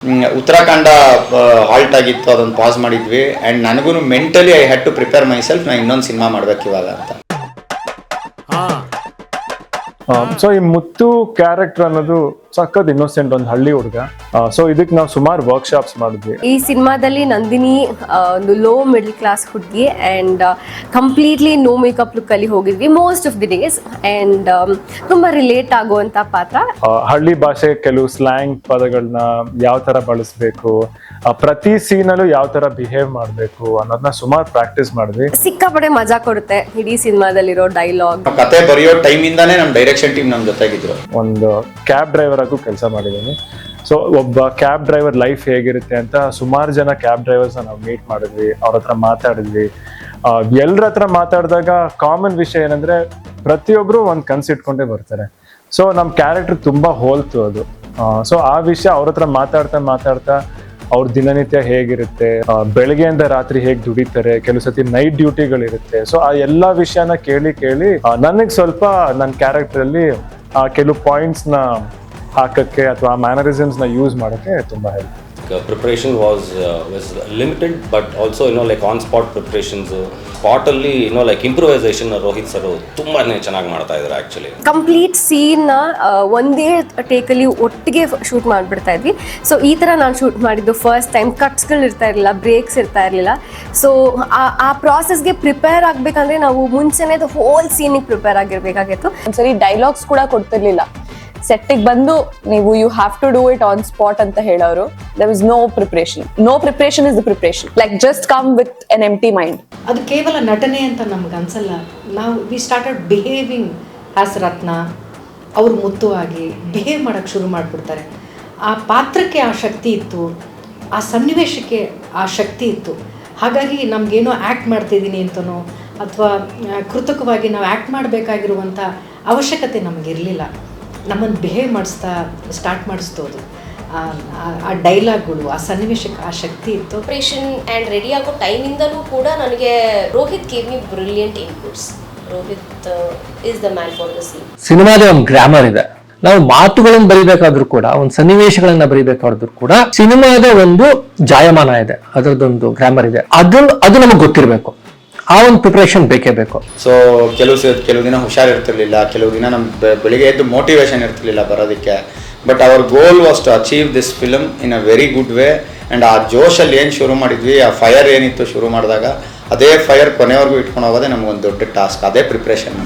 Uttarakhand halt ಆಗಿತ್ತು, ಅದೊಂದು pass ಮಾಡಿದ್ವಿ. ಆ್ಯಂಡ್ ನನಗೂ mentally I had to prepare myself, ನಾನು ಇನ್ನೊಂದು ಸಿನಿಮಾ ಮಾಡ್ಬೇಕು ಇವಾಗ ಅಂತ. ಸೊ ಈ ಮುತ್ತು ಕ್ಯಾರೆಕ್ಟರ್ ಅನ್ನೋದು ಸಖತ್ ಇನ್ನೋಸೆಂಟ್, ಒಂದು ಹಳ್ಳಿ ಹುಡುಗ. ಸೊ ಇದಕ್ಕೆ ನಾವು ಸುಮಾರು ವರ್ಕ್ಶಾಪ್ಸ್ ಮಾಡಿದ್ವಿ. ಈ ಸಿನಿಮಾದಲ್ಲಿ ನಂದಿನಿ ಒಂದು ಲೋ ಮಿಡಲ್ ಕ್ಲಾಸ್ ಹುಡುಗಿ and completely no makeup look ಅಲ್ಲಿ ಹೋಗಿದ್ವಿ most of the days. And ತುಂಬಾ ರಿಲೇಟ್ ಆಗುವಂತ ಪಾತ್ರ. ಹಳ್ಳಿ ಭಾಷೆ ಕೆಲವು ಸ್ಲ್ಯಾಂಗ್ ಪದಗಳನ್ನ ಯಾವ ತರ ಬಳಸಬೇಕು, ಪ್ರತಿ ಸೀನಲ್ಲೂ ಯಾವ ತರ ಬಿಹೇವ್ ಮಾಡಬೇಕು ಅನ್ನೋದನ್ನ ಸುಮಾರು ಪ್ರಾಕ್ಟೀಸ್ ಮಾಡಿದ್ವಿ. ಸಿಕ್ಕಾಪಟ್ಟೆ ಮಜಾ ಕೊಡುತ್ತೆ ಇಡೀ ಸಿನಿಮಾದಲ್ಲಿರೋ ಡೈಲಾಗ್. ಕತೆ ಬರೆಯೋ ಟೈಮ್ ಇಂದಾನೇ ನಮ್ಮ ಡೈರೆಕ್ಷನ್ ಟೀಮ್ ನಮ್ಮ ಜೊತೆಗಿದ್ರು. ಒಂದು ಕ್ಯಾಬ್ ಡ್ರೈವರ್ ಆಗು ಕೆಲಸ ಮಾಡಿದ್ದೀನಿ. ಸೊ ಒಬ್ಬ ಕ್ಯಾಬ್ ಡ್ರೈವರ್ ಲೈಫ್ ಹೇಗಿರುತ್ತೆ ಅಂತ ಸುಮಾರು ಜನ ಕ್ಯಾಬ್ ಡ್ರೈವರ್ಸ್ ನಾವು ಮೀಟ್ ಮಾಡಿದ್ವಿ, ಅವ್ರ ಹತ್ರ ಮಾತಾಡಿದ್ವಿ. ಎಲ್ಲರ ಹತ್ರ ಮಾತಾಡಿದಾಗ ಕಾಮನ್ ವಿಷಯ ಏನಂದ್ರೆ ಪ್ರತಿಯೊಬ್ರು ಒಂದು ಕನ್ಸು ಇಟ್ಕೊಂಡೇ ಬರ್ತಾರೆ. ಸೊ ನಮ್ಮ ಕ್ಯಾರೆಕ್ಟರ್ ತುಂಬಾ ಹೋಲ್ತು ಅದು. ಸೊ ಆ ವಿಷಯ ಅವ್ರ ಹತ್ರ ಮಾತಾಡ್ತಾ ಅವ್ರ ದಿನನಿತ್ಯ ಹೇಗಿರುತ್ತೆ, ಬೆಳಗ್ಗೆಯಿಂದ ರಾತ್ರಿ ಹೇಗೆ ದುಡಿತಾರೆ, ಕೆಲವು ಸತಿ ನೈಟ್ ಡ್ಯೂಟಿಗಳಿರುತ್ತೆ. ಸೊ ಆ ಎಲ್ಲಾ ವಿಷಯನ ಕೇಳಿ ನನಗೆ ಸ್ವಲ್ಪ ನನ್ನ ಕ್ಯಾರೆಕ್ಟರ್ ಅಲ್ಲಿ ಕೆಲವು ಪಾಯಿಂಟ್ಸ್ ನ ಹಾಕಕ್ಕೆ ಅಥವಾ ಮ್ಯಾನರಿಸಮ್ಸ್ ನ ಯೂಸ್ ಮಾಡೋಕ್ಕೆ ತುಂಬಾ help. Preparation was limited, but also like on spot preparations, spot ಅಲ್ಲಿ like improvisation ರೋಹಿತ್ ಸರ್ ತುಂಬಾನೇ ಚೆನ್ನಾಗಿ ಮಾಡ್ತಾ ಇದ್ದಾರೆ. ಆಕ್ಚುಲಿ ಕಂಪ್ಲೀಟ್ ಸೀನ್ ಒಂದೇ ಟೇಕಲ್ಲಿ ಒಟ್ಟಿಗೆ ಶೂಟ್ ಮಾಡಿಬಿಡ್ತಾ ಇದ್ವಿ. ಸೊ ಈ ಥರ ನಾನು ಶೂಟ್ ಮಾಡಿದ್ದು ಫಸ್ಟ್ ಟೈಮ್. ಕಟ್ಸ್ಗಳು ಇರ್ತಾ ಇರಲಿಲ್ಲ, ಬ್ರೇಕ್ಸ್ ಇರ್ತಾ ಇರಲಿಲ್ಲ. ಸೊ ಆ ಪ್ರಾಸೆಸ್ಗೆ ಪ್ರಿಪೇರ್ ಆಗಬೇಕಂದ್ರೆ ನಾವು ಮುಂಚೆನೇ ಹೋಲ್ ಸೀನಿಗೆ ಪ್ರಿಪೇರ್ ಆಗಿರಬೇಕಾಗಿತ್ತು. ಒಂದ್ಸರಿ ಡೈಲಾಗ್ಸ್ ಕೂಡ ಕೊಡ್ತಿರ್ಲಿಲ್ಲ. ಸೆಟ್ಟಿಗೆ ಬಂದು ನೀವು you have to do it on spot ಅಂತ ಹೇಳೋರು. There is no preparation is the preparation. Like just come with an empty mind. ಅದು ಕೇವಲ ನಟನೆ ಅಂತ ನಮ್ಗೆ ಅನ್ಸಲ್ಲ. ನಾವು we started behaving as Ratna. ಅವರು ಮುತ್ತು ಆಗಿ ಬಿಹೇವ್ ಮಾಡೋಕ್ಕೆ ಶುರು ಮಾಡಿಬಿಡ್ತಾರೆ. ಆ ಪಾತ್ರಕ್ಕೆ ಆ ಶಕ್ತಿ ಇತ್ತು, ಆ ಸನ್ನಿವೇಶಕ್ಕೆ ಆ ಶಕ್ತಿ ಇತ್ತು. ಹಾಗಾಗಿ ನಮಗೇನೋ ಆ್ಯಕ್ಟ್ ಮಾಡ್ತಿದ್ದೀನಿ ಅಂತನೋ ಅಥವಾ ಕೃತಕವಾಗಿ ನಾವು ಆ್ಯಕ್ಟ್ ಮಾಡಬೇಕಾಗಿರುವಂಥ ಅವಶ್ಯಕತೆ ನಮಗಿರಲಿಲ್ಲ. ನಮ್ಮನ್ನು ಬಿಹೇವ್ ಮಾಡಿಸ್ತಾ ಸ್ಟಾರ್ಟ್ ಮಾಡಿಸ್ತೋದು ಆ ಡೈಲಾಗ್ಗಳು, ಆ ಸನ್ನಿವೇಶಕ್ಕೆ ಆ ಶಕ್ತಿ ಇತ್ತು. ಪ್ರಿಪರೇಷನ್ ಆ್ಯಂಡ್ ರೆಡಿ ಆಗೋ ಟೈಮಿಂದಲೂ ಕೂಡ ನನಗೆ Rohit gave me brilliant inputs. Rohit is the man for the scene. ಸಿನಿಮಾದ ಒಂದು ಗ್ರಾಮರ್ ಇದೆ. ನಾವು ಮಾತುಗಳನ್ನು ಬರಿಬೇಕಾದ್ರೂ ಕೂಡ, ಒಂದು ಸನ್ನಿವೇಶಗಳನ್ನ ಬರಿಬೇಕಾದ್ರೂ ಕೂಡ ಸಿನಿಮಾದ ಒಂದು ಜಾಯಮಾನ ಇದೆ, ಅದರದೊಂದು ಗ್ರಾಮರ್ ಇದೆ. ಅದು ನಮಗೆ ಗೊತ್ತಿರಬೇಕು. ಆ ಒಂದು ಪ್ರಿಪರೇಷನ್ ಬೇಕೇ ಬೇಕು. ಸೊ ಕೆಲವು ದಿನ ಹುಷಾರಿರ್ತಿರ್ಲಿಲ್ಲ, ಕೆಲವು ದಿನ ನಮ್ಮ ಬೆಳಿಗ್ಗೆ ಎದ್ದು ಮೋಟಿವೇಶನ್ ಇರ್ತಿರ್ಲಿಲ್ಲ ಬರೋದಕ್ಕೆ. But our goal was to achieve this film in a very good way. And ಆ ಜೋಶಲ್ಲಿ ಏನು ಶುರು ಮಾಡಿದ್ವಿ, ಆ ಫೈರ್ ಏನಿತ್ತು ಶುರು ಮಾಡಿದಾಗ, ಅದೇ ಫೈರ್ ಕೊನೆವರೆಗೂ ಇಟ್ಕೊಂಡು ಹೋಗೋದೇ ನಮಗೊಂದು ದೊಡ್ಡ ಟಾಸ್ಕ್. ಅದೇ ಪ್ರಿಪ್ರೇಷನ್.